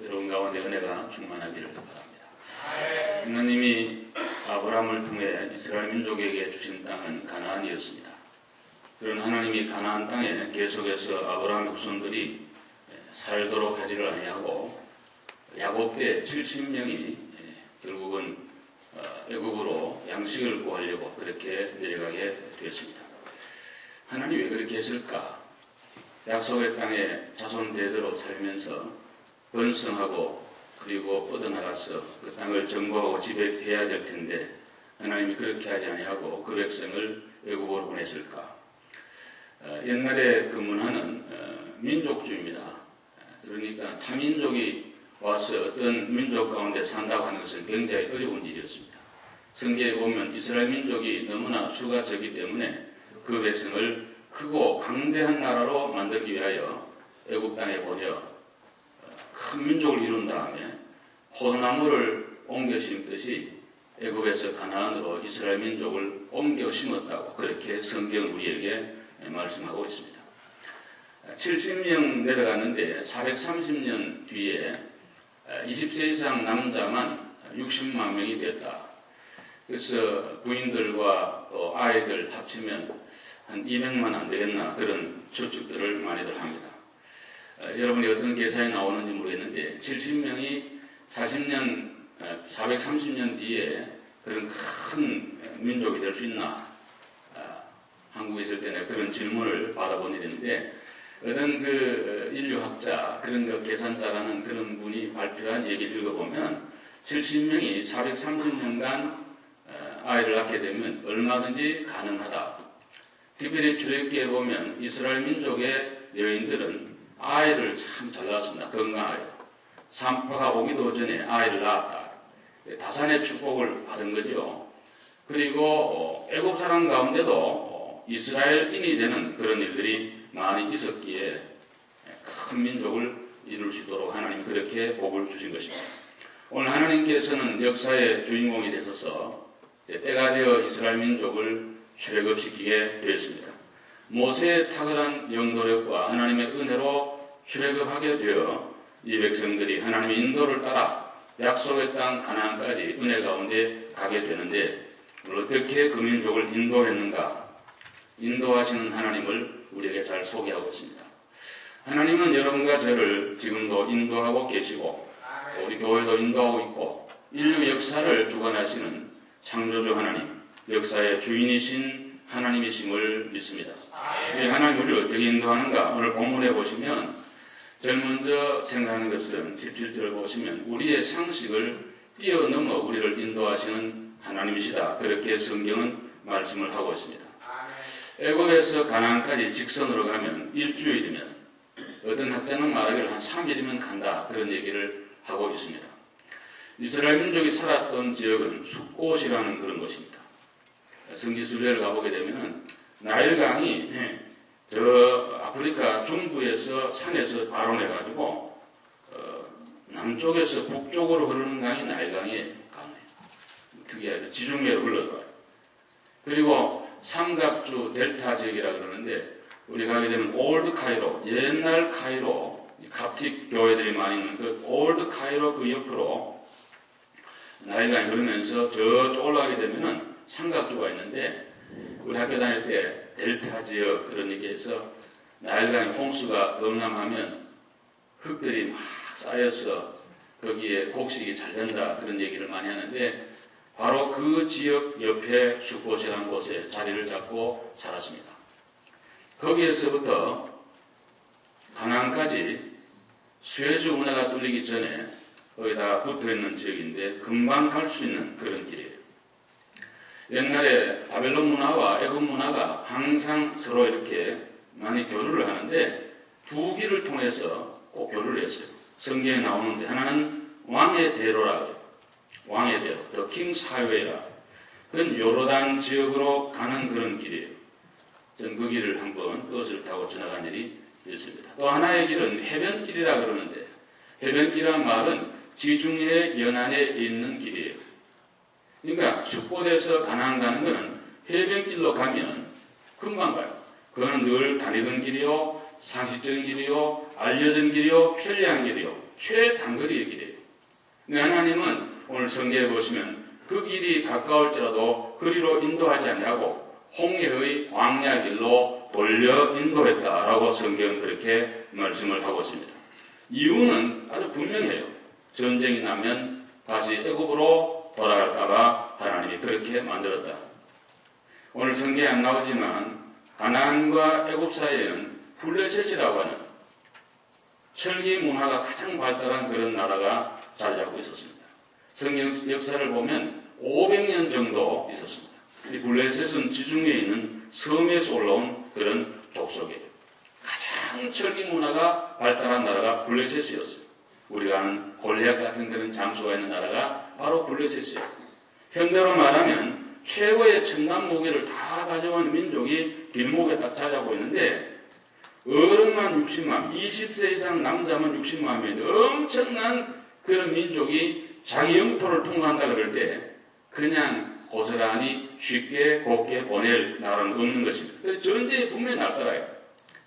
여러분 가운데 은혜가 충만하기를 바랍니다. 하나님이 아브라함을 통해 이스라엘 민족에게 주신 땅은 가나안이었습니다. 그런 하나님이 가나안 땅에 계속해서 아브라함의 후손들이 살도록 하지를 아니하고 야곱때 70명이 결국은 애굽으로 양식을 구하려고 그렇게 내려가게 되었습니다. 하나님이 왜 그렇게 했을까? 약속의 땅에 자손 대대로 살면서 번성하고 그리고 뻗어나가서 그 땅을 정복하고 지배해야 될 텐데 하나님이 그렇게 하지 아니하고 그 백성을 애굽으로 보냈을까? 옛날에 그 문화는 민족주의입니다. 그러니까 타민족이 와서 어떤 민족 가운데 산다고 하는 것은 굉장히 어려운 일이었습니다. 성경에 보면 이스라엘 민족이 너무나 수가 적기 때문에 그 백성을 크고 강대한 나라로 만들기 위하여 애굽 땅에 보내어 큰 민족을 이룬 다음에 포도나무를 옮겨 심듯이 애굽에서 가나안으로 이스라엘 민족을 옮겨 심었다고 그렇게 성경은 우리에게 말씀하고 있습니다. 70명 내려갔는데 430년 뒤에 20세 이상 남자만 60만 명이 됐다. 그래서 부인들과 또 아이들 합치면 한 200만 안 되겠나 그런 추측들을 많이들 합니다. 여러분이 어떤 계산이 나오는지 모르겠는데 70명이 430년 뒤에 그런 큰 민족이 될 수 있나? 한국에 있을 때 내가 그런 질문을 받아본 일인데 어떤 그 인류학자, 그런 그 계산자라는 그런 분이 발표한 얘기를 읽어보면 70명이 430년간 아이를 낳게 되면 얼마든지 가능하다. 특별히 출애굽기에 보면 이스라엘 민족의 여인들은 아이를 참 잘 낳았습니다. 건강하여. 산파가 오기도 전에 아이를 낳았다. 다산의 축복을 받은 거죠. 그리고 애굽 사람 가운데도 이스라엘인이 되는 그런 일들이 많이 있었기에 큰 민족을 이룰 수 있도록 하나님 그렇게 복을 주신 것입니다. 오늘 하나님께서는 역사의 주인공이 되셔서 때가 되어 이스라엘 민족을 출애굽시키게 되었습니다. 모세의 탁월한 영도력과 하나님의 은혜로 출애굽하게 되어 이 백성들이 하나님의 인도를 따라 약속의 땅 가나안까지 은혜 가운데 가게 되는데 어떻게 그 민족을 인도했는가? 인도하시는 하나님을 우리에게 잘 소개하고 있습니다. 하나님은 여러분과 저를 지금도 인도하고 계시고 우리 교회도 인도하고 있고 인류 역사를 주관하시는 창조주 하나님, 역사의 주인이신 하나님이심을 믿습니다. 이 하나님 우리를 어떻게 인도하는가? 오늘 본문에 보시면 제일 먼저 생각하는 것은 17절을 보시면 우리의 상식을 뛰어넘어 우리를 인도하시는 하나님이시다. 그렇게 성경은 말씀을 하고 있습니다. 애굽에서 가나안까지 직선으로 가면 일주일이면 어떤 학자는 말하기를 한 3일이면 간다. 그런 얘기를 하고 있습니다. 이스라엘 민족이 살았던 지역은 숫곳이라는 그런 곳입니다. 성지순례를 가보게 되면 나일강이 저 아프리카 중부에서 산에서 발원해가지고 남쪽에서 북쪽으로 흐르는 강이 나일강의 강이에요. 특이하죠. 지중해로 흘러들어요. 그리고 삼각주 델타 지역이라 그러는데 우리 가게 되면 올드 카이로, 옛날 카이로, 갑틱 교회들이 많이 있는 그 올드 카이로 그 옆으로 나일강이 흐르면서 저쪽 올라가게 되면은 삼각주가 있는데 우리 학교 다닐 때 델타 지역 그런 얘기해서 나일강의 홍수가 범람하면 흙들이 막 쌓여서 거기에 곡식이 잘 된다 그런 얘기를 많이 하는데 바로 그 지역 옆에 숫곳이라는 곳에 자리를 잡고 살았습니다. 거기에서부터 가나안까지 수에즈 운하가 뚫리기 전에 거기다 붙어있는 지역인데 금방 갈 수 있는 그런 길이에요. 옛날에 바벨론 문화와 애굽 문화가 항상 서로 이렇게 많이 교류를 하는데 두 길을 통해서 꼭 교류를 했어요. 성경에 나오는데 하나는 왕의 대로라고 해요. 왕의 대로, The King's Highway라. 그건 요르단 지역으로 가는 그런 길이에요. 전 그 길을 한번 버스를 타고 지나간 일이 있습니다. 또 하나의 길은 해변길이라 그러는데 해변길이란 말은 지중해 연안에 있는 길이에요. 그러니까 숫곳에서 가나안 가는 것은 해변길로 가면 금방 가요. 그거는 늘 다니던 길이요, 상식적인 길이요, 알려진 길이요, 편리한 길이요. 최단거리의 길이에요. 근데 하나님은 오늘 성경에 보시면 그 길이 가까울지라도 그리로 인도하지 아니하고 홍해의 광야 길로 돌려 인도했다라고 성경은 그렇게 말씀을 하고 있습니다. 이유는 아주 분명해요. 전쟁이 나면 다시 애굽으로 돌아갈까봐 하나님이 그렇게 만들었다. 오늘 성경에 안 나오지만 가나안과 애굽 사이에는 블레셋이라고 하는 철기 문화가 가장 발달한 그런 나라가 자리 잡고 있었습니다. 성경 역사를 보면 500년 정도 있었습니다. 이 블레셋은 지중해에 있는 섬에서 올라온 그런 족속이에요. 가장 철기 문화가 발달한 나라가 블레셋이었어요. 우리가 아는 골리앗 같은 그런 장수가 있는 나라가 바로 블레셋이에요. 현대로 말하면 최고의 첨단 무기를 다 가져온 민족이 길목에 딱 자리하고 있는데 어른만 60만, 20세 이상 남자만 60만이면 엄청난 그런 민족이 자기 영토를 통과한다 그럴 때 그냥 고스란히 쉽게 곱게 보낼 나라는 없는 것입니다. 그래서 전쟁이 분명히 날 거라요.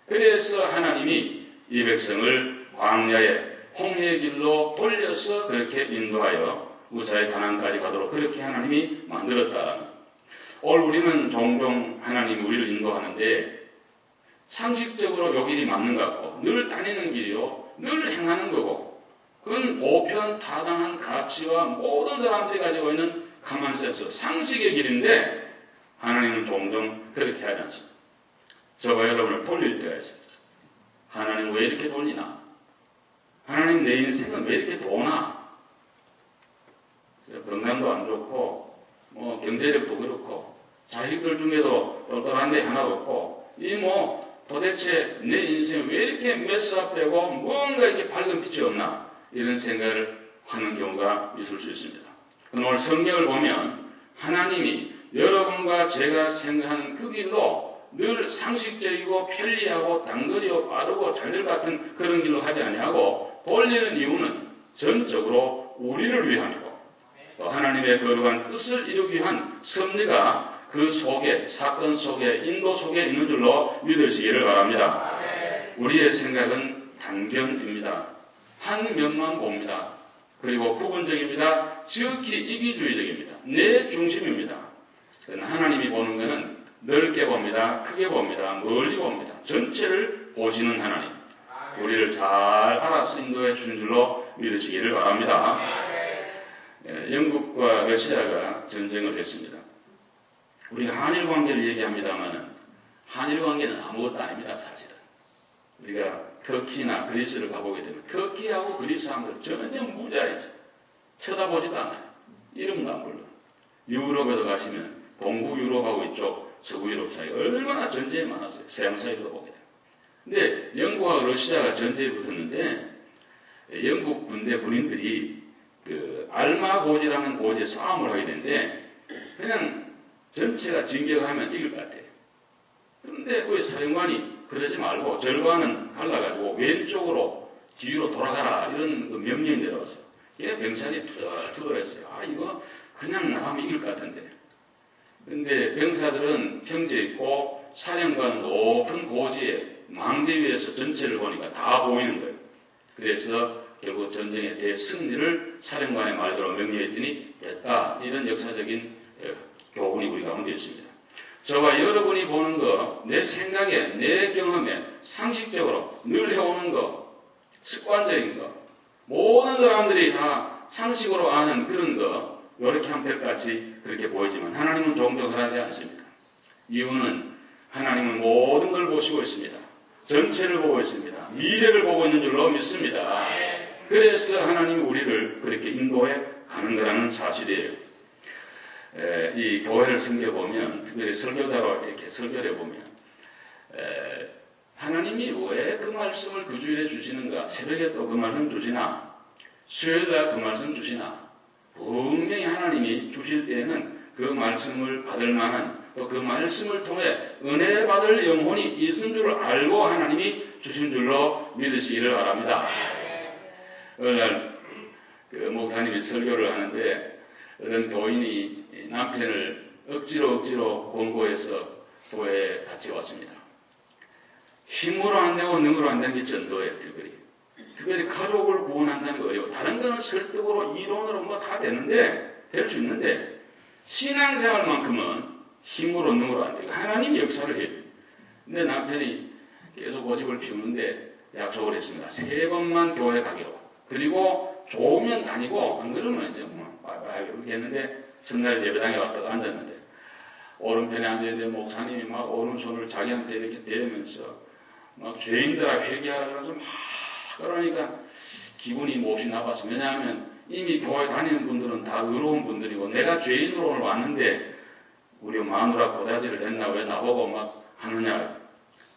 그래서 하나님이 이 백성을 광야에 홍해 길로 돌려서 그렇게 인도하여 무사히 가나안까지 가도록 그렇게 하나님이 만들었다라는. 오늘 우리는 종종 하나님이 우리를 인도하는데 상식적으로 요 길이 맞는 것 같고 늘 다니는 길이요 늘 행하는 거고 그건 보편타당한 가치와 모든 사람들이 가지고 있는 커먼센스 상식의 길인데 하나님은 종종 그렇게 하지 않습니다. 저와 여러분을 돌릴 때가 있습니다. 하나님 왜 이렇게 돌리나? 하나님 내 인생은 왜 이렇게 도나? 건강도 안 좋고 경제력도 그렇고 자식들 중에도 똘똘한 데 하나 없고 도대체 내 인생이 왜 이렇게 메스업되고 뭔가 이렇게 밝은 빛이 없나? 이런 생각을 하는 경우가 있을 수 있습니다. 오늘 성경을 보면 하나님이 여러분과 제가 생각하는 그 길로 늘 상식적이고 편리하고 단거리고 빠르고 잘 될 것 같은 그런 길로 하지 아니하고 돌리는 이유는 전적으로 우리를 위함이고 또 하나님의 거룩한 뜻을 이루기 위한 섭리가 그 속에 사건 속에 인도 속에 있는 줄로 믿으시기를 바랍니다. 우리의 생각은 단견입니다. 한 면만 봅니다. 그리고 부분적입니다. 지극히 이기주의적입니다. 내 중심입니다. 하나님이 보는 것은 넓게 봅니다. 크게 봅니다. 멀리 봅니다. 전체를 보시는 하나님. 우리를 잘 알아서 인도해 주신 줄로 믿으시기를 바랍니다. 영국과 러시아가 전쟁을 했습니다. 우리가 한일 관계를 얘기합니다만 한일 관계는 아무것도 아닙니다. 사실은. 우리가 터키나 그리스를 가보게 되면 터키하고 그리스 사람들 전혀 무자예요. 쳐다보지도 않아요. 이름도 안 불러요. 유럽에도 가시면 동부 유럽하고 이쪽 서구 유럽 사이 얼마나 전쟁이 많았어요. 서양 사회도 보게 돼요. 근데 영국하고 러시아가 전쟁이 붙었는데 영국 군대 군인들이 그 알마고지라는 고지에 싸움을 하게 되는데 그냥 전체가 진격하면 이길 것 같아요. 그런데 왜 사령관이 그러지 말고 절반은 갈라가지고 왼쪽으로 뒤로 돌아가라 이런 그 명령이 내려왔어요. 병사들이 투덜투덜했어요. 이거 그냥 나가면 이길 것 같은데. 근데 병사들은 평지에 있고 사령관은 높은 고지에 망대 위에서 전체를 보니까 다 보이는 거예요. 그래서 결국 전쟁의 대승리를 사령관의 말대로 명령했더니 됐다. 이런 역사적인 교훈이 우리 가운데 있습니다. 저와 여러분이 보는 거, 내 생각에, 내 경험에 상식적으로 늘 해오는 거, 습관적인 거, 모든 사람들이 다 상식으로 아는 그런 거, 이렇게 하면 될 것 같이 그렇게 보이지만 하나님은 종종 그러지 않습니다. 이유는 하나님은 모든 걸 보시고 있습니다. 전체를 보고 있습니다. 미래를 보고 있는 줄로 믿습니다. 그래서 하나님이 우리를 그렇게 인도해 가는 거라는 사실이에요. 이 교회를 섬겨보면, 특별히 설교자로 이렇게 설교를 해보면, 하나님이 왜 그 말씀을 그 주일에 주시는가? 새벽에 또 그 말씀 주시나? 수요일에 그 말씀 주시나? 분명히 하나님이 주실 때에는 그 말씀을 받을 만한 또 그 말씀을 통해 은혜 받을 영혼이 있은 줄 알고 하나님이 주신 줄로 믿으시기를 바랍니다. 어느 날 그 목사님이 설교를 하는데 어떤 도인이 남편을 억지로 권고해서 교회에 같이 왔습니다. 힘으로 안 되고 능으로 안 되는 게 전도예요. 특별히 가족을 구원한다는 게 어려워. 다른 거는 설득으로 이론으로 뭐 다 되는데 될 수 있는데 신앙생활만큼은 힘으로 능으로 안 되고 하나님이 역사를 해야 돼요. 근데 남편이 계속 고집을 피우는데 약속을 했습니다. 3번만 교회 가기로. 그리고 좋으면 다니고 안 그러면 이제 뭐 이렇게 했는데 전날 예배당에 왔다가 앉았는데 오른편에 앉아있는데 목사님이 막 오른손을 자기한테 이렇게 대면서 막 죄인들아 회개하라 그러면서 막 그러니까 기분이 몹시 나빴어요. 왜냐하면 이미 교회 다니는 분들은 다 의로운 분들이고 내가 죄인으로 오늘 왔는데 우리 마누라 고자질을 했나 왜 나보고 막 하느냐.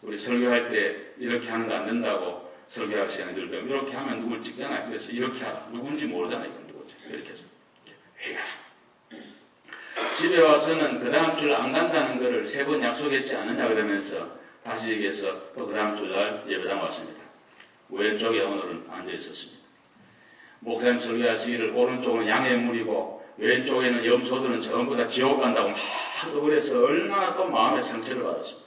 우리 설교할 때 이렇게 하는 거 안 된다고 설교할 시간에 늘 배우면 이렇게 하면 누굴 찍잖아요. 그래서 이렇게 하라. 누군지 모르잖아요. 이건 누구지. 이렇게 해서 회개하라. 집에 와서는 그 다음 줄 안 간다는 거를 3번 약속했지 않느냐 그러면서 다시 얘기해서 또 그 다음 주날 예배당 왔습니다. 왼쪽에 오늘은 앉아 있었습니다. 목사님 설교하시기를 오른쪽은 양의 물이고 왼쪽에는 염소들은 전부 다 지옥 간다고 막 그래서 얼마나 또 마음의 상처를 받았습니다.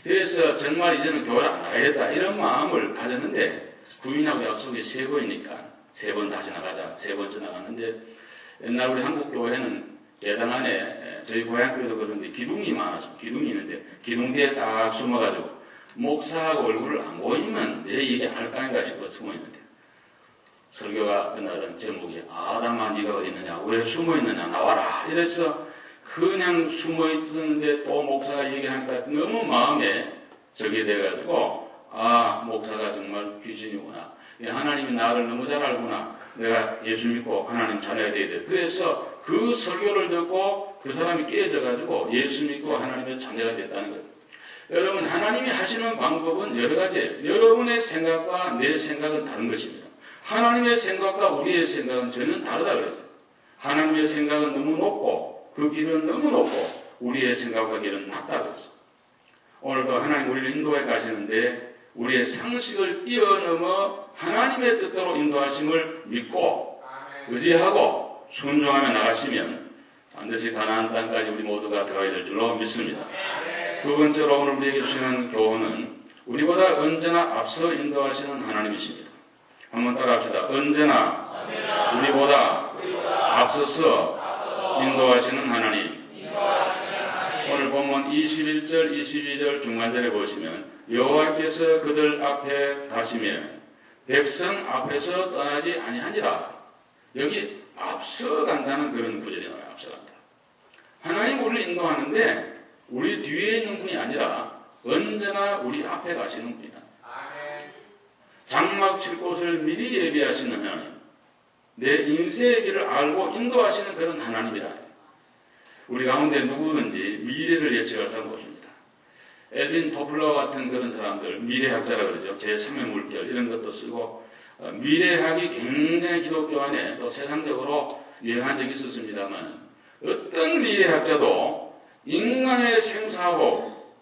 그래서 정말 이제는 교회를 안 나가야겠다 이런 마음을 가졌는데 구인하고 약속이 3번이니까 3번 다시 나가자 3번째 나갔는데 옛날 우리 한국 교회는 예당 안에 저희 고향교회도 그런데 기둥이 많아서 기둥이 있는데 기둥 뒤에 딱 숨어가지고 목사하고 얼굴을 안 보이면 내 얘기 안 할까 인가 싶어서 숨어있는데 설교가 그날은 제목이 아담아 네가 어디 있느냐 왜 숨어있느냐 나와라 이래서 그냥 숨어있었는데 또 목사가 얘기하니까 너무 마음에 저게 돼가지고 아 목사가 정말 귀신이구나 하나님이 나를 너무 잘 알구나 내가 예수 믿고 하나님 자녀가 돼야 돼 그래서 그 설교를 듣고 그 사람이 깨져가지고 예수 믿고 하나님의 자녀가 됐다는 거예요. 여러분 하나님이 하시는 방법은 여러 가지예요. 여러분의 생각과 내 생각은 다른 것입니다. 하나님의 생각과 우리의 생각은 전혀 다르다 그랬어요. 하나님의 생각은 너무 높고 그 길은 너무 높고 우리의 생각과 길은 낮다 그랬어요. 오늘도 하나님 우리를 인도해 가시는데 우리의 상식을 뛰어넘어 하나님의 뜻대로 인도하심을 믿고 의지하고 순종하며 나가시면 반드시 가나안 땅까지 우리 모두가 들어가야 될 줄로 믿습니다. 두 번째로 오늘 우리에게 주시는 교훈은 우리보다 언제나 앞서 인도하시는 하나님이십니다. 한번 따라합시다. 언제나 우리보다 앞서서 인도하시는 하나님. 오늘 본문 21절, 22절 중간절에 보시면 여호와께서 그들 앞에 가시며 백성 앞에서 떠나지 아니하니라. 여기 앞서간다는 그런 구절이 나와요. 앞서간다. 하나님 우리를 인도하는데 우리 뒤에 있는 분이 아니라 언제나 우리 앞에 가시는 분이다. 장막 칠 곳을 미리 예비하시는 하나님. 내 인생의 길을 알고 인도하시는 그런 하나님이다. 우리 가운데 누구든지 미래를 예측할 사람 없습니다. 에드윈 토플러 같은 그런 사람들, 미래학자라 그러죠. 제3의 물결 이런 것도 쓰고 미래학이 굉장히 기독교 안에 또 세상적으로 유행한 적이 있었습니다만 어떤 미래학자도 인간의 생사하고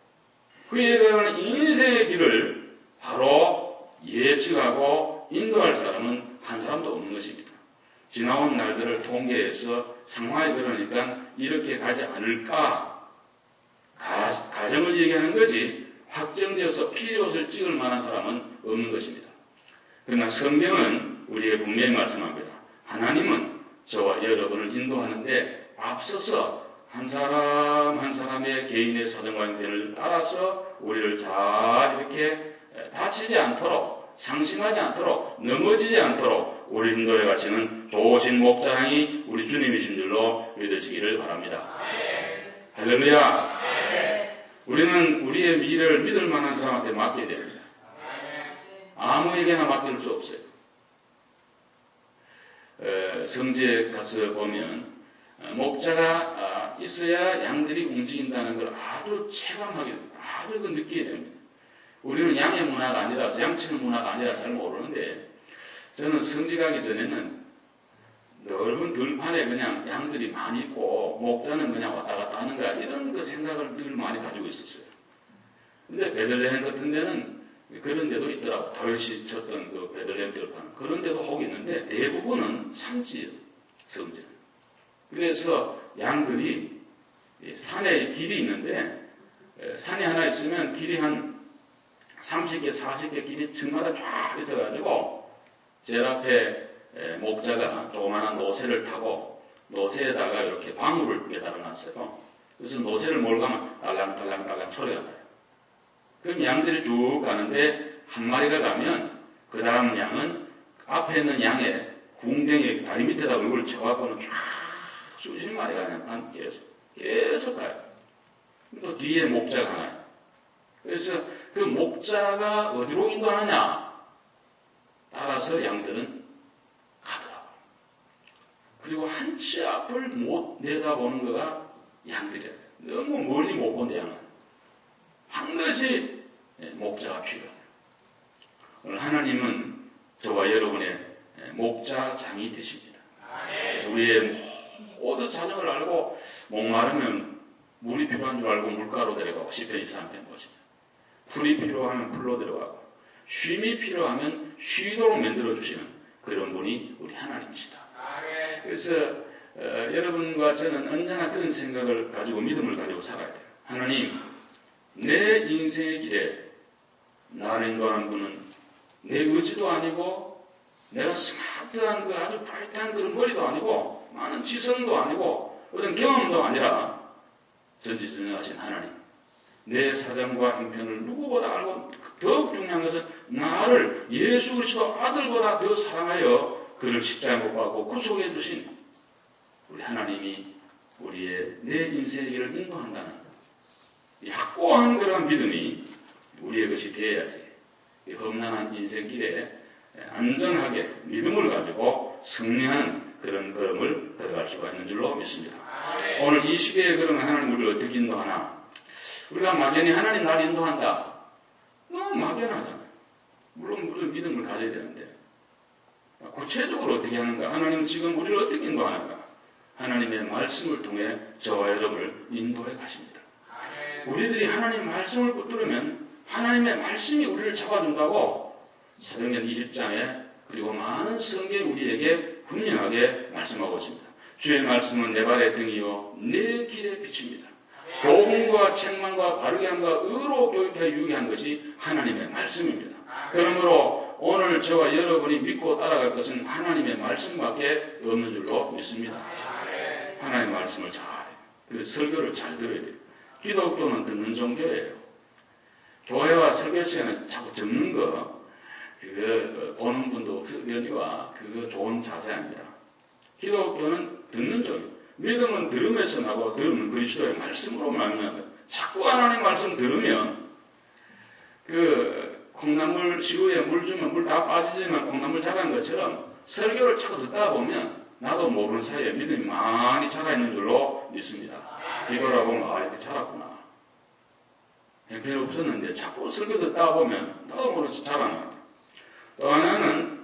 그에 관한 인생의 길을 바로 예측하고 인도할 사람은 한 사람도 없는 것입니다. 지나온 날들을 통계해서 상황이 그러니까 이렇게 가지 않을까 가정을 얘기하는 거지 확정지어서 피리옷을 찍을 만한 사람은 없는 것입니다. 그러나 성경은 우리에게 분명히 말씀합니다. 하나님은 저와 여러분을 인도하는데 앞서서 한 사람 한 사람의 개인의 사정과 형편을 따라서 우리를 잘 이렇게 다치지 않도록 상심하지 않도록 넘어지지 않도록 우리 인도해 가시는 좋으신 목자향이 우리 주님이신 줄로 믿으시기를 바랍니다. 할렐루야. 우리는 우리의 미래를 믿을 만한 사람한테 맡겨야 됩니다. 아무에게나 맡길 수 없어요. 성지에 가서 보면 목자가 있어야 양들이 움직인다는 걸 아주 체감하게 아주 느끼게 됩니다. 우리는 양의 문화가 아니라서 양치는 문화가 아니라 잘 모르는데 저는 성지 가기 전에는 넓은 들판에 그냥 양들이 많이 있고 목자는 그냥 왔다 갔다 하는가 이런 그 생각을 늘 많이 가지고 있었어요. 근데 베들레헴 같은 데는 그런 데도 있더라고. 다윗이 쳤던 그 베들레헴 들판 그런 데도 혹 있는데 대부분은 산지예요. 성지는. 그래서 양들이 산에 길이 있는데 산이 하나 있으면 길이 한 30개, 40개 길이 층마다 쫙 있어가지고 제일 앞에 목자가 조그마한 노새를 타고 노새에다가 이렇게 방울을 매달아 놨어요. 그래서 노새를 몰고 가면 딸랑딸랑딸랑 소리가 나요. 그럼 양들이 쭉 가는데 한 마리가 가면 그 다음 양은 앞에 있는 양의 궁뎅이 다리 밑에다 얼굴을 쳐갖고는 쫙 수십 마리가 그냥 계속 가요. 또 뒤에 목자가 하나요. 그래서 그 목자가 어디로 인도하느냐 따라서 양들은 가더라고요. 그리고 한 치 앞을 못 내다보는 거가 양들이에요. 너무 멀리 못 본다 양은. 반드시 목자가 필요해요. 오늘 하나님은 저와 여러분의 목자장이 되십니다. 그래서 우리의 모든 사정을 알고 목마르면 물이 필요한 줄 알고 물가로 데려가고 시편 23편 보시면 풀이 필요하면 풀로 데려가고 쉼이 필요하면 쉬도록 만들어주시는 그런 분이 우리 하나님이시다. 그래서 여러분과 저는 언제나 그런 생각을 가지고 믿음을 가지고 살아야 돼요. 하나님, 내 인생의 길에 나를 인도하는 분은 내 의지도 아니고 내가 스마트한 그 아주 브라이트한 그런 머리도 아니고 많은 지성도 아니고 어떤 경험도 아니라 전지전능하신 하나님, 내 사정과 형편을 누구보다 알고 더욱 중요한 것은 나를 예수 그리스도 아들보다 더 사랑하여 그를 십자가에 못 박고 구속해 주신 우리 하나님이 우리의 내 인생의 길을 인도한다는 확고한 그러한 믿음이 우리의 것이 되어야지 험난한 인생길에 안전하게 믿음을 가지고 승리하는 그런 걸음을 걸어갈 수가 있는 줄로 믿습니다. 오늘 이 시대에 그러면 하나님 우리를 어떻게 인도하나? 우리가 막연히 하나님 나를 인도한다. 너무 막연하잖아요. 물론 믿음을 가져야 되는데 구체적으로 어떻게 하는가? 하나님은 지금 우리를 어떻게 인도하는가? 하나님의 말씀을 통해 저와 여러분을 인도해 가십니다. 우리들이 하나님의 말씀을 붙들으면 하나님의 말씀이 우리를 잡아준다고 사도행전 20장에 그리고 많은 성경이 우리에게 분명하게 말씀하고 있습니다. 주의 말씀은 내 발의 등이요 내 길의 빛입니다. 교훈과 책망과 바르게 함과 의로 교육하여 유익한 것이 하나님의 말씀입니다. 그러므로 오늘 저와 여러분이 믿고 따라갈 것은 하나님의 말씀밖에 없는 줄로 믿습니다. 하나님의 말씀을 잘 그래서 설교를 잘 들어야 돼요. 기독교는 듣는 종교예요. 교회와 설교 시간에 자꾸 접는 거 그거 보는 분도 없으려니와 그거 좋은 자세 아닙니다. 기독교는 듣는 종교. 믿음은 들으면서 나고 들으면 그리스도의 말씀으로 말미암아 자꾸 하나님 말씀 들으면 그 콩나물 시루에 물 주면 물 다 빠지지만 콩나물 자라는 것처럼 설교를 자꾸 듣다 보면 나도 모르는 사이에 믿음이 많이 자라있는 줄로 믿습니다. 기도를 보면 아 이렇게 자랐구나. 형편없었는데 자꾸 설교 듣다 보면 나도 모르는 사이에 자라는 거예요. 또 하나는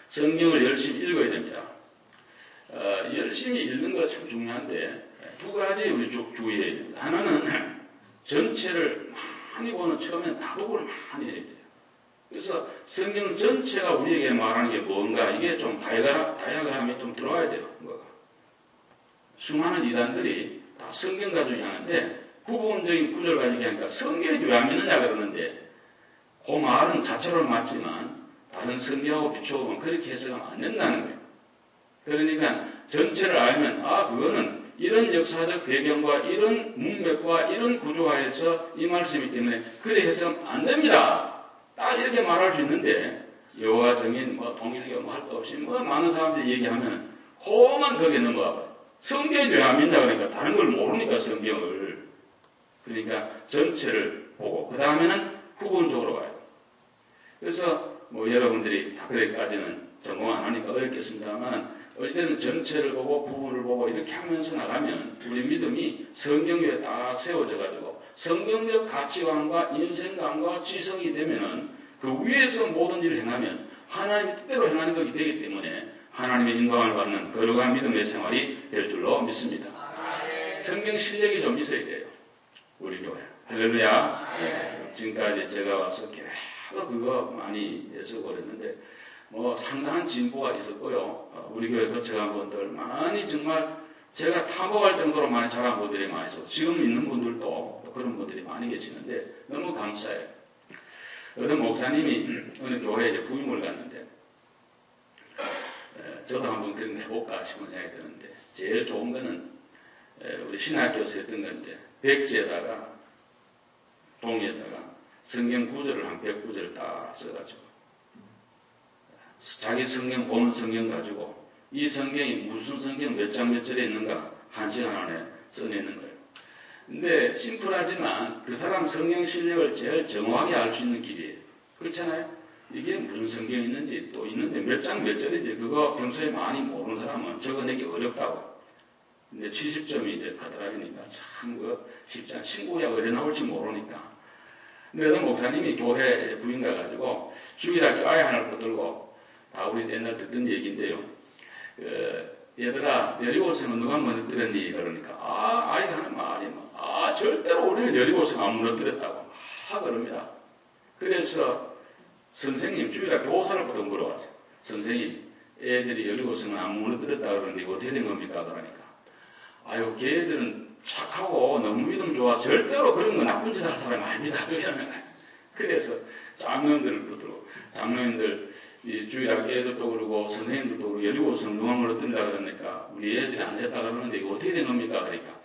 성경을 열심히 읽어야 됩니다. 열심히 읽는 거 참 중요한데 두 가지 우리 쭉 주의해야 됩니다. 하나는 전체를 많이 보는 처음엔 다독을 많이 해야 돼요. 그래서 성경 전체가 우리에게 말하는 게 뭔가 이게 좀 다이아그램이 좀 들어와야 돼요. 수많은 이단들이 다 성경 가지고 하는데 부분적인 구절 가지고 하니까 성경이 왜 안 믿느냐 그러는데 그 말은 자체로는 맞지만 다른 성경하고 비춰보면 그렇게 해석하면 안 된다는 거예요. 그러니까 전체를 알면 그거는 이런 역사적 배경과 이런 문맥과 이런 구조화에서 이 말씀이기 때문에 그래 해석하면 안 됩니다. 딱 이렇게 말할 수 있는데 여호와 증인 동일교 할 것 없이 많은 사람들이 얘기하면 그만 거기에 넘어가요. 성경이 왜 안 믿냐 그러니까 다른 걸 모르니까 성경을. 그러니까 전체를 보고 그 다음에는 부분적으로 가요. 그래서 여러분들이 다 그래까지는 전공 안 하니까 어렵겠습니다만 어쨌든 전체를 보고 부분을 보고 이렇게 하면서 나가면 우리 믿음이 성경 위에 딱 세워져 가지고 성경적 가치관과 인생관과 지성이 되면은 그 위에서 모든 일을 행하면 하나님의 뜻대로 행하는 것이 되기 때문에 하나님의 인도함을 받는 거룩한 믿음의 생활이 될 줄로 믿습니다. 성경 실력이 좀 있어야 돼요. 우리 교회. 할렐루야. 네. 지금까지 제가 와서 계속 그거 많이 해석을 상당한 진보가 있었고요. 우리 교회 거쳐간 분들 많이 정말 제가 탐복할 정도로 많이 자란 분들이 많이 있어요. 지금 있는 분들도 그런 분들이 많이 계시는데 너무 감사해요. 어떤 목사님이 어느 교회에 이제 부임을 갔는데, 저도 한번 그런 거 해볼까 싶은 생각이 드는데, 제일 좋은 거는 우리 신학교에서 했던 건데, 백지에다가 종이에다가 성경 구절을 한 100구절을 딱 써가지고 자기 성경 보는 성경 가지고 이 성경이 무슨 성경 몇 장 몇 절에 있는가 1시간 안에 써내는 거예요. 근데 심플하지만 그 사람 성경 실력을 제일 정확하게 알 수 있는 길이에요. 그렇잖아요? 이게 무슨 성경이 있는지 또 있는데 몇 장 몇 절인지 그거 평소에 많이 모르는 사람은 적어내기 어렵다고. 근데 70점이 이제 카드라이니까 참 그 쉽지 않아. 친구야 어디 나올지 모르니까. 근데 어떤 목사님이 교회 부인 가가지고 주일학교 아이 하나를 붙들고 다 우리 옛날 듣던 얘기인데요. 얘들아 여리고성은 누가 무너뜨렸니? 그러니까 아이가 하는 말이 절대로 우리는 여리고성 안 무너뜨렸다고 그럽니다. 그래서 선생님 주일학교 교사를부터 물어봤어요. 선생님 애들이 여리고성은 안 무너뜨렸다 그러는데 이거 어떻게 된 겁니까? 그러니까 아유 걔들은 착하고 너무 믿음 좋아 절대로 그런 거 나쁜 짓 할 사람이 아닙니다. 그래서 장로님들을 붙들고 장로님들 이 주일학교 애들도 그러고 선생님들도 그러고 여리고성 누가 무너뜨린다 그러니까 우리 애들이 안 됐다 그러는데 이거 어떻게 된 겁니까? 그러니까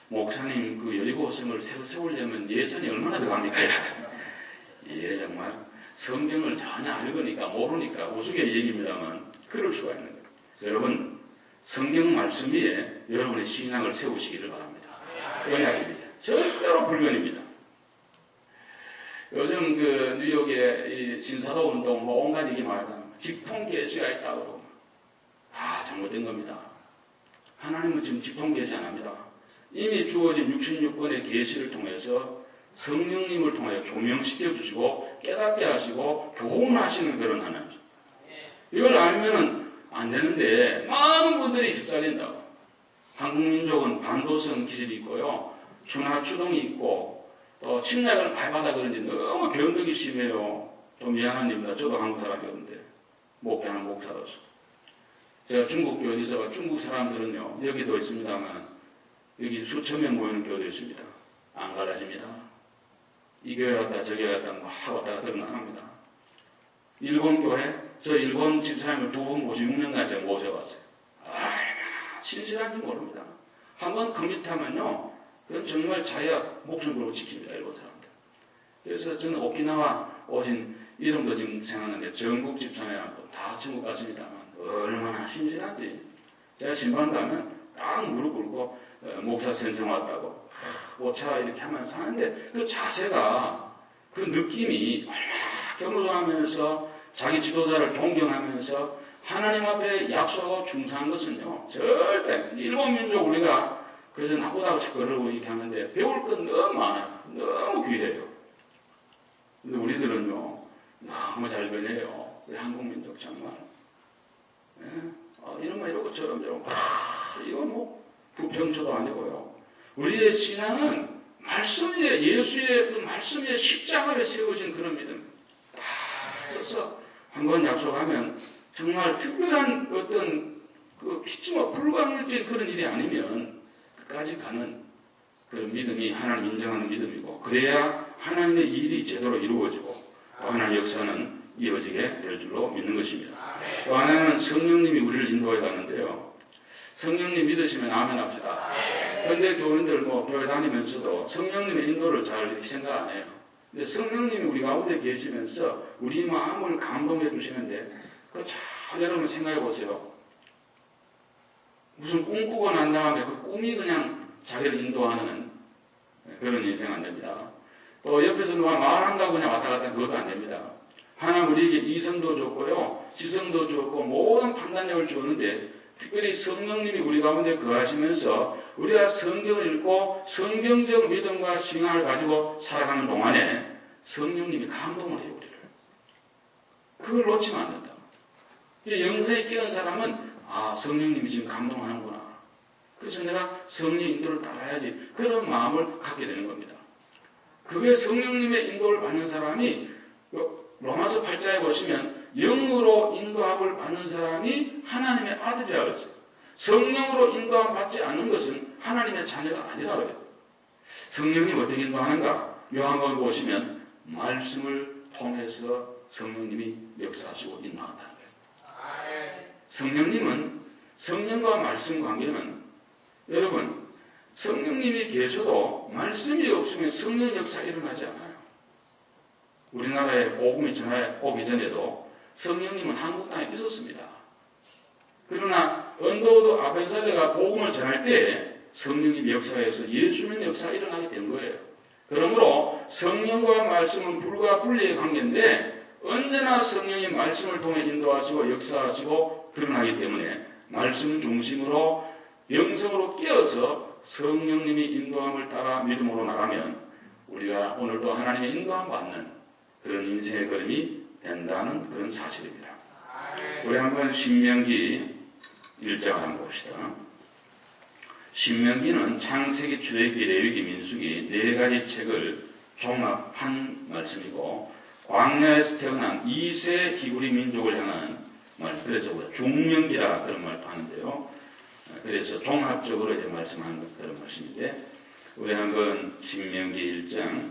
목사님 그 여리고성을 새로 세우려면 예산이 얼마나 들어갑니까? 예 정말 성경을 전혀 알거니까 모르니까 우스개 얘기입니다만 그럴 수가 있는 거예요. 여러분 성경 말씀 위에 여러분의 신앙을 세우시기를 바랍니다. 언약입니다. 절대로 불변입니다. 요즘 그 뉴욕에 이 신사도 운동 뭐 온갖 얘기 많이 하잖아요. 직통 계시가 있다고 그러고 다 잘못된 겁니다. 하나님은 지금 직통 계시 안 합니다. 이미 주어진 66권의 계시를 통해서 성령님을 통하여 조명시켜 주시고 깨닫게 하시고 교훈하시는 그런 하나님이죠. 이걸 알면은 안 되는데 많은 분들이 휩쓸린다고. 한국 민족은 반도성 기질이 있고요. 준하추동이 있고 또 침략을 많이 받아 그런지 너무 변덕이 심해요. 좀 미안한 일입니다. 저도 한국 사람이었는데 목회하는 목사로서 제가 중국 교회에 있어가 중국 사람들은요 여기도 있습니다만 여기 수천 명 모이는 교회도 있습니다. 안 갈라집니다. 이 교회 갔다 저 교회 갔다 막 왔다가 그런 거 안 합니다. 일본 교회 저 일본 집사님을 2번 모시고 6년간 제가 모셔봤어요. 얼마나 신실한지 모릅니다. 한번 커밋하면요 그건 정말 자기가 목숨 걸고 지킵니다. 일본 사람들. 그래서 저는 오키나와 오신 이름도 지금 생각나는데 정국 집사님하고 다 천국 갔습니다만 얼마나 신실한지. 제가 신방 가면 딱 무릎 꿇고 목사 선생 왔다고 오차 이렇게 하면서 하는데 그 자세가 그 느낌이 얼마나 겸손하면서 자기 지도자를 존경하면서 하나님 앞에 약속하고 충성한 것은요 절대 일본 민족 우리가 그래서 나보다고 자꾸 그러고 이렇게 하는데 배울 건 너무 많아요. 너무 귀해요. 근데 우리들은요 너무 잘 변해요. 우리 한국 민족 정말 이런 말 이러고 저런 이건 뭐 부평초도 아니고요. 우리의 신앙은 말씀 위에 예수의 그 말씀 위에 십자가에 세워진 그런 믿음 다 써서 한번 약속하면 정말 특별한 어떤 그 피치마 불가능적인 그런 일이 아니면 까지 가는 그런 믿음이 하나님 인정하는 믿음이고 그래야 하나님의 일이 제대로 이루어지고 또 하나님의 역사는 이어지게 될 줄로 믿는 것입니다. 또 하나는 성령님이 우리를 인도해 가는데요. 성령님 믿으시면 아멘 합시다. 그런데 교인들 뭐 교회 다니면서도 성령님의 인도를 잘 이렇게 생각 안 해요. 근데 성령님이 우리 가운데 계시면서 우리 마음을 감동해 주시는데 그거 잘 여러분 생각해 보세요. 무슨 꿈 꾸고 난 다음에 그 꿈이 그냥 자기를 인도하는 그런 인생 안 됩니다. 또 옆에서 누가 말한다고 그냥 왔다 갔다 그것도 안 됩니다. 하나님 우리에게 이성도 줬고요. 지성도 줬고 모든 판단력을 주었는데 특별히 성령님이 우리 가운데 거하시면서 우리가 성경을 읽고 성경적 믿음과 신앙을 가지고 살아가는 동안에 성령님이 감동을 해요. 우리를. 그걸 놓치면 안 된다. 이제 영성에 깨어난 사람은 성령님이 지금 감동하는구나. 그래서 내가 성령 인도를 따라야지. 그런 마음을 갖게 되는 겁니다. 그게 성령님의 인도를 받는 사람이 로마서 8장에 보시면 영으로 인도함을 받는 사람이 하나님의 아들이라고 했어요. 성령으로 인도함 받지 않는 것은 하나님의 자녀가 아니라고 해요. 성령님 어떻게 인도하는가? 요한복음 보시면 말씀을 통해서 성령님이 역사하시고 인도한다는 거예요. 성령님은 성령과 말씀 관계는 여러분 성령님이 계셔도 말씀이 없으면 성령 역사 일어나지 않아요. 우리나라에 복음이 전해 오기 전에도 성령님은 한국 땅에 있었습니다. 그러나 언더우드 아벤살레가 복음을 전할 때 성령님 역사에서 예수님 역사가 일어나게 된 거예요. 그러므로 성령과 말씀은 불과 분리의 관계인데 언제나 성령이 말씀을 통해 인도하시고 역사하시고 드러나기 때문에 말씀 중심으로 영성으로 깨어서 성령님이 인도함을 따라 믿음으로 나가면 우리가 오늘도 하나님의 인도함 받는 그런 인생의 걸음이 된다는 그런 사실입니다. 우리 한번 신명기 1장을 한번 봅시다. 신명기는 창세기, 출애굽기, 레위기, 민수기 네 가지 책을 종합한 말씀이고 광야에서 태어난 2세 히브리 민족을 향한 말, 그래서 우리가 중명기라 그런 말도 하는데요. 그래서 종합적으로 이제 말씀하는 그런 말씀인데 우리 한번 신명기 1장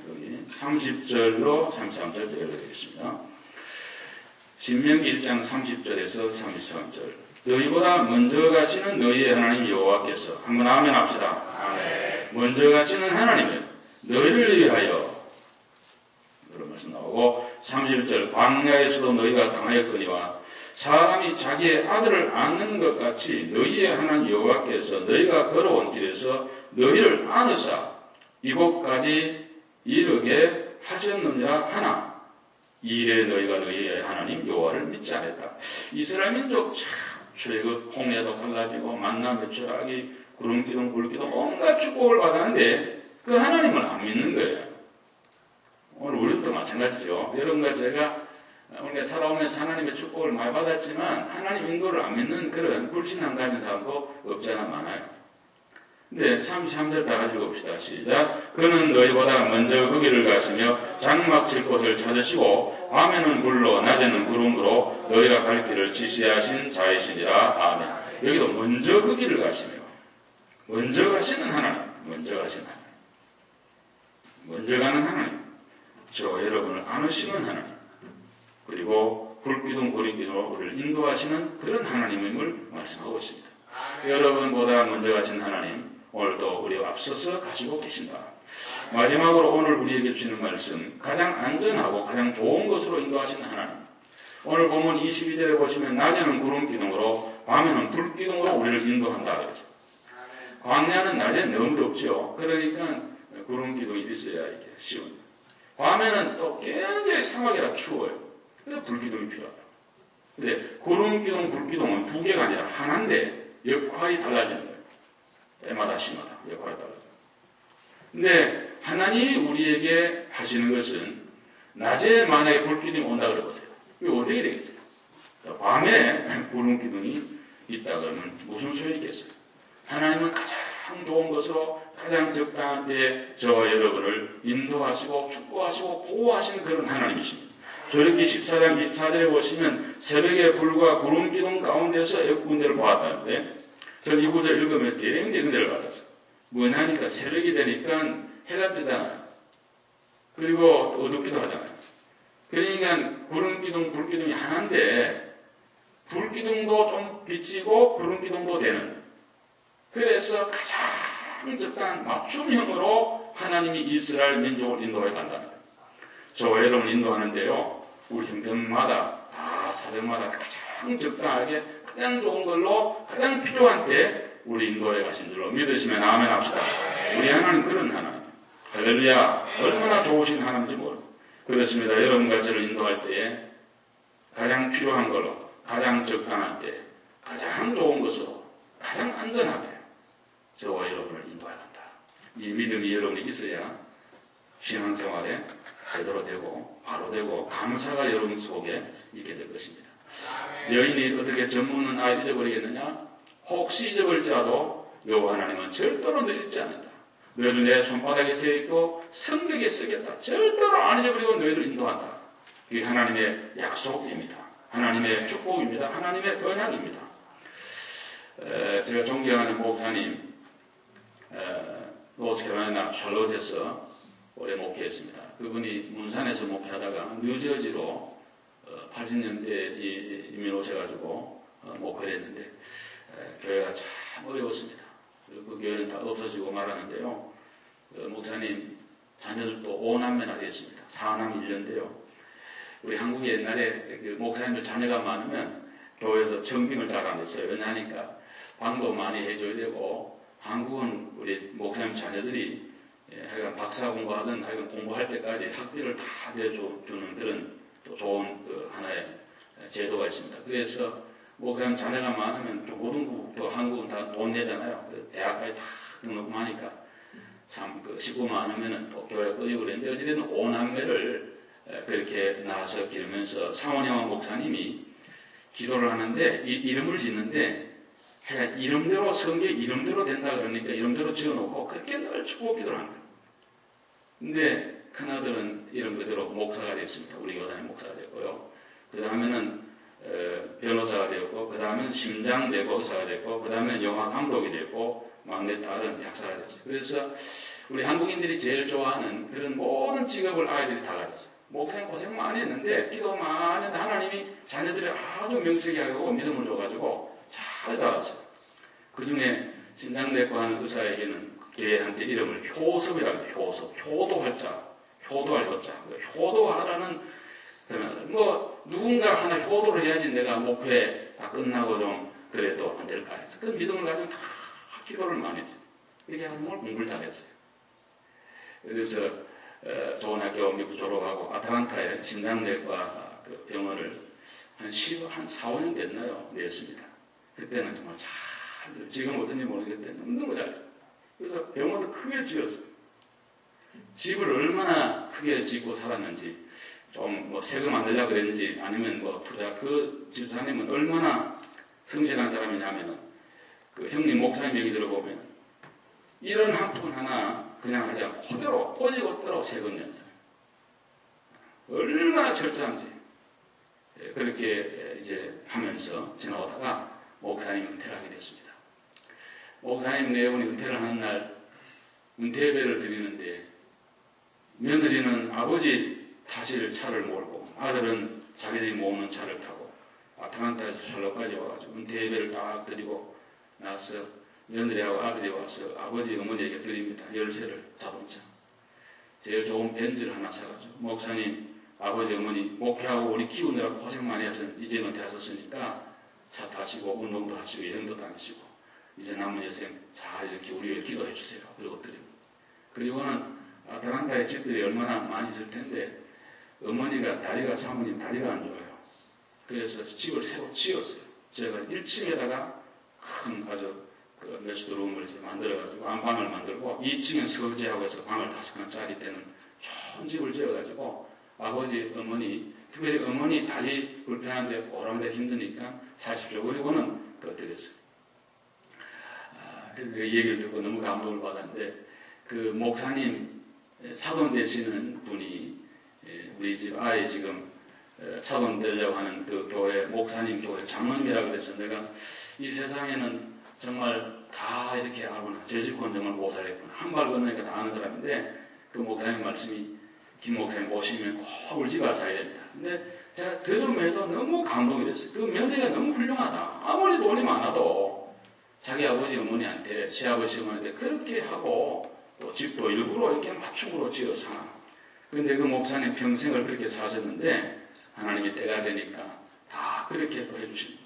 여기 30절로 33절 읽어드리겠습니다. 신명기 1장 30절에서 33절. 너희보다 먼저 가시는 너희의 하나님 여호와께서 한번 아멘 합시다. 아멘. 먼저 가시는 하나님은 너희를 위하여 그런 말씀 나오고 31절 광야에서도 너희가 당하였거니와 사람이 자기의 아들을 안는 것 같이 너희의 하나님 여호와께서 너희가 걸어온 길에서 너희를 안으사 이곳까지 이르게 하셨느니라 하나 이 일에 너희가 너희의 하나님 여호와를 믿지 않았다. 이스라엘 민족 참 출애굽 홍해도 갈라지고 만나 메추라기 구름기둥 불기둥 온갖 축복을 받았는데 그 하나님을 안 믿는 거예요. 오늘 우리도 마찬가지죠. 여러분과 제가 우리가 살아오면서 하나님의 축복을 많이 받았지만 하나님 인도를 안 믿는 그런 불신앙 가진 사람도 없지 않아 많아요. 근데 33절 다 가지고 봅시다. 시작. 그는 너희보다 먼저 그 길을 가시며 장막 칠 곳을 찾으시고 밤에는 불로 낮에는 구름으로 너희가 갈 길을 지시하신 자이시니라. 아멘. 여기도 먼저 그 길을 가시며 먼저 가시는 하나님, 먼저 가시는 하나님, 먼저 가는 하나님, 저 여러분을 안으시는 하나님, 그리고 불기둥 구름기둥으로 우리를 인도하시는 그런 하나님임을 말씀하고 있습니다. 여러분보다 먼저 가신 하나님, 오늘도 우리 앞서서 가시고 계신다. 마지막으로 오늘 우리에게 주시는 말씀, 가장 안전하고 가장 좋은 것으로 인도하시는 하나님. 오늘 보면 22절에 보시면 낮에는 구름기둥으로 밤에는 불기둥으로 우리를 인도한다 그러죠. 광야는 낮에 너무 덥죠. 그러니까 구름기둥이 있어야 이게 쉬운. 밤에는 또 굉장히 사막이라 추워요. 그래서 불기둥이 필요하다. 근데 구름기둥, 불기둥은 두 개가 아니라 하나인데 역할이 달라지는 거예요. 때마다 시마다 역할이 달라져요. 근데 하나님이 우리에게 하시는 것은 낮에 만약에 불기둥이 온다 그러보세요. 이거 어떻게 되겠어요? 밤에 구름기둥이 있다 그러면 무슨 소용이 있겠어요? 하나님은 가장 좋은 것으로 가장 적당한 때에 저와 여러분을 인도하시고 축복하시고 보호하시는 그런 하나님이십니다. 출애굽기 14장 24절에 보시면 새벽에 불과 구름기둥 가운데서 애국군대를 보았다는데 저는 이 구절 읽으면서 굉장히 은혜를 받았어요. 뭐냐니까 새벽이 되니까 해가 뜨잖아요. 그리고 어둡기도 하잖아요. 그러니까 구름기둥, 불기둥이 하나인데 불기둥도 좀 비치고 구름기둥도 되는, 그래서 가장 적당한 맞춤형으로 하나님이 이스라엘 민족을 인도해 간답니다. 저와 여러분 인도하는데요, 우리 형편마다 다 사정마다 가장 적당하게 가장 좋은 걸로 가장 필요한 때 우리 인도해 가신 줄로 믿으시면 아멘 합시다. 우리 하나님 그런 하나님, 할렐루야, 얼마나 좋으신 하나님인지 모르고 그렇습니다. 여러분과 저를 인도할 때에 가장 필요한 걸로 가장 적당할 때 가장 좋은 것으로 가장 안전하게 저와 여러분을 인도해 간다. 이 믿음이 여러분이 있어야 신앙생활에 제대로 되고 바로 되고 감사가 여러분 속에 있게 될 것입니다. 여인이 어떻게 젖먹는 아이를 잊어버리겠느냐? 혹시 잊어버릴지라도 여호와 하나님은 절대로 늘 잊지 않는다. 너희를 내 손바닥에 세우고 성벽에 쓰겠다. 절대로 안 잊어버리고 너희를 인도한다. 그게 하나님의 약속입니다. 하나님의 축복입니다. 하나님의 언약입니다. 제가 존경하는 목사님, 노스캐롤라이나 샬롯에서 오래 목회했습니다. 그분이 문산에서 목회하다가 뉴저지로 80년대 이민 오셔가지고 목회를 했는데 교회가 참 어려웠습니다. 그리고 그 교회는 다 없어지고 말하는데요. 목사님 자녀들도 5남매나 됐습니다. 4남 1년대요. 우리 한국에 옛날에 그 목사님들 자녀가 많으면 교회에서 청빙을 잘 안 했어요. 왜냐하니까 방도 많이 해줘야 되고, 한국은 우리 목사님 자녀들이 하여간 박사 공부하든 하여간 공부할 때까지 학비를 다 내주는 그런 또 좋은 그 하나의 제도가 있습니다. 그래서 목사님 자녀가 많으면 중고등부도 한국은 다 돈 내잖아요. 그 대학까지 다 등록금 하니까 참 그 식구 많으면은 또 교회가 끌리고 그랬는데, 어찌됐든 5남매를 그렇게 낳아서 기르면서 상원영환 목사님이 기도를 하는데 이름을 짓는데 하여간 이름대로 성경 이름대로 된다 그러니까 이름대로 지어놓고 그렇게 늘 축복 기도를 한 거예요. 근데 큰아들은 이름 그대로 목사가 됐습니다. 우리 교단의 목사가 됐고요. 그 다음에는 변호사가 되었고, 그 다음에는 심장되고 의사가 됐고, 그 다음에는 영화 감독이 됐고, 막내딸은 약사가 됐어요. 그래서 우리 한국인들이 제일 좋아하는 그런 모든 직업을 아이들이 다 가졌어요. 목사님 고생 많이 했는데, 기도 많이 했는데 하나님이 자녀들이 아주 명색이 하고 믿음을 줘가지고 잘 자랐어요. 그 중에 심장내과 하는 의사에게는 걔한테 이름을 효섭이라고 해요. 효섭. 효도할 자. 효도할 효자. 효도하라는, 그러면 뭐 누군가 하나 효도를 해야지 내가 목회 다 끝나고 좀 그래도 안 될까 해서 그 믿음을 가지고 다 기도를 많이 했어요. 이렇게 해서 정말 공부를 잘했어요. 그래서 좋은 학교 미국 졸업하고 아틀란타에 심장내과 그 병원을 한 4, 5년 됐나요? 냈습니다. 그때는 정말 잘, 지금 어떤지 모르겠는데 너무 잘 돼요. 그래서 병원도 크게 지었어요. 집을 얼마나 크게 짓고 살았는지, 좀 뭐 세금 안 내려고 그랬는지, 아니면 뭐 투자, 그 집사님은 얼마나 성실한 사람이냐면은, 그 형님 목사님 얘기 들어보면, 이런 한 푼 하나 그냥 하지 않고 그대로 꼬리고대로 세금 낸 사람. 얼마나 철저한지. 그렇게 이제 하면서 지나오다가 목사님 은퇴를 하게 됐습니다. 목사님 네 분이 은퇴를 하는 날 은퇴 예배를 드리는데, 며느리는 아버지 타실 차를 몰고, 아들은 자기들이 모으는 차를 타고 아틀란타에서 샬롯까지 와가지고 은퇴 예배를 딱 드리고 나서 며느리하고 아들이 와서 아버지 어머니에게 드립니다. 열쇠를, 자동차. 제일 좋은 벤츠를 하나 사가지고, 목사님 아버지 어머니 목회하고 우리 키우느라 고생 많이 하셨는데 이제 은퇴하셨으니까 차 타시고 운동도 하시고 여행도 다니시고 이제 남은 여생 잘 이렇게 우리 위해 기도해 주세요. 그리고 드립니다. 그리고는 아틀란타의 집들이 얼마나 많이 있을 텐데, 어머니가 다리가, 사모님 다리가 안 좋아요. 그래서 집을 새로 지었어요. 제가 1층에다가 큰 아주 그 메스트룸을 만들어가지고 안방을 만들고, 2층엔 서재하고 해서 방을 5칸짜리 되는 좋은 집을 지어가지고 아버지, 어머니, 특별히 어머니 다리 불편한데 오라는데 힘드니까 사십시오. 그리고는 드렸어요. 그 얘기를 듣고 너무 감동을 받았는데, 그 목사님 사돈 되시는 분이 우리 집 아이 지금 사돈 되려고 하는 그 교회, 목사님 교회 장로님이라고 그래서 내가 이 세상에는 정말 다 이렇게 알구나. 제 집은 정말 못 살겠구나. 한 발 건너니까 다 아는 사람인데, 그 목사님 말씀이 김 목사님 오시면 꼭 우리 집 와서 자야 됩니다. 근데 제가 들으면도 너무 감동이 됐어요. 그 며느리가 너무 훌륭하다. 아무리 돈이 많아도 자기 아버지 어머니한테, 시아버지 어머니한테 그렇게 하고 또 집도 일부러 이렇게 맞춤으로 지어서 하나. 근데 그 목사님 평생을 그렇게 사셨는데 하나님이 때가 되니까 다 그렇게 또 해주십니다.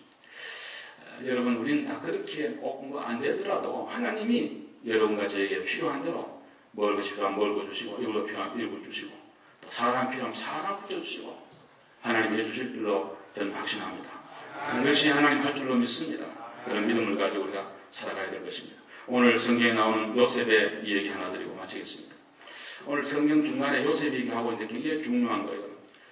여러분, 우리는 다 그렇게 꼭 뭐 안 되더라도 하나님이 여러분과 저에게 필요한 대로 먹을 것이 필요하면 먹을 거 주시고, 읽을 거 필요하면 읽을 거 주시고, 또 사람 필요하면 사람 붙여주시고 하나님이 해주실 줄로 저는 확신합니다. 반드시 하나님 할 줄로 믿습니다. 그런 믿음을 가지고 우리가 살아가야 될 것입니다. 오늘 성경에 나오는 요셉의 이야기 하나 드리고 마치겠습니다. 오늘 성경 중간에 요셉 얘기하고 있는데 굉장히 중요한 거예요.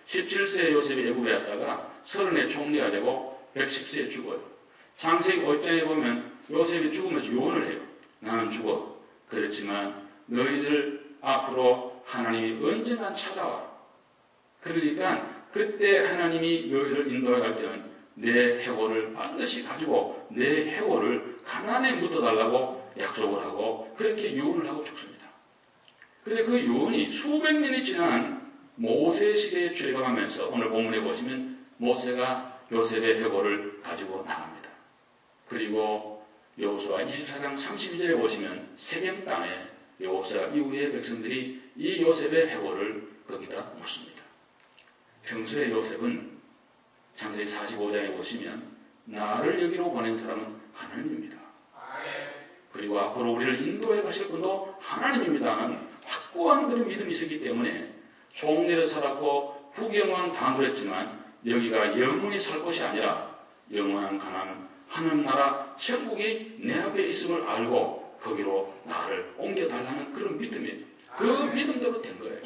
17세에 요셉이 애굽에 왔다가 30에 총리가 되고 110세에 죽어요. 창세기 5장에 보면 요셉이 죽으면서 유언을 해요. 나는 죽어. 그렇지만 너희들 앞으로 하나님이 언젠간 찾아와. 그러니까 그때 하나님이 너희를 인도해 갈 때는 내 해골을 반드시 가지고 내 해골을 가나안에 묻어달라고 약속을 하고 그렇게 유언을 하고 죽습니다. 근데 그 요원이 수백 년이 지난 모세 시대에 출애굽하면서 오늘 본문에 보시면 모세가 요셉의 회고를 가지고 나갑니다. 그리고 여호수아 24장 32절에 보시면 세겜 땅에 여호수아 이후의 백성들이 이 요셉의 회고를 거기다 묻습니다. 평소에 요셉은 창세기 45장에 보시면 나를 여기로 보낸 사람은 하나님입니다. 그리고 앞으로 우리를 인도해 가실 분도 하나님입니다는 확고한 그런 믿음이 있었기 때문에 총리를 살았고 후경왕 다 누렸지만 여기가 영원히 살 곳이 아니라 영원한 가나안 하나님 나라 천국이 내 앞에 있음을 알고 거기로 나를 옮겨달라는 그런 믿음이에요. 그 믿음대로 된 거예요.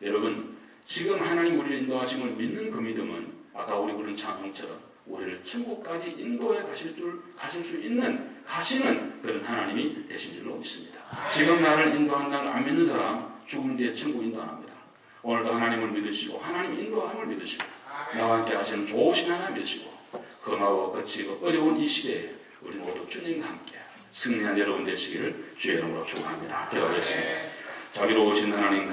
여러분 지금 하나님 우리를 인도하심을 믿는 그 믿음은 아까 우리 부른 찬송처럼 우리를 천국까지 인도해 가실 수 있는 가시는 그런 하나님이 되신 줄로 믿습니다. 지금 나를 인도한다는 안 믿는 사람 죽음 뒤에 천국 인도 안 합니다. 오늘도 하나님을 믿으시고 하나님 인도함을 믿으시고 나와 함께 하시는 좋으신 하나님 믿으시고 험하고 거치고 어려운 이 시대에 우리 모두 주님과 함께 승리한 여러분 되시기를 주의 이름으로 축원합니다. 기도하겠습니다. 자비로우신 하나님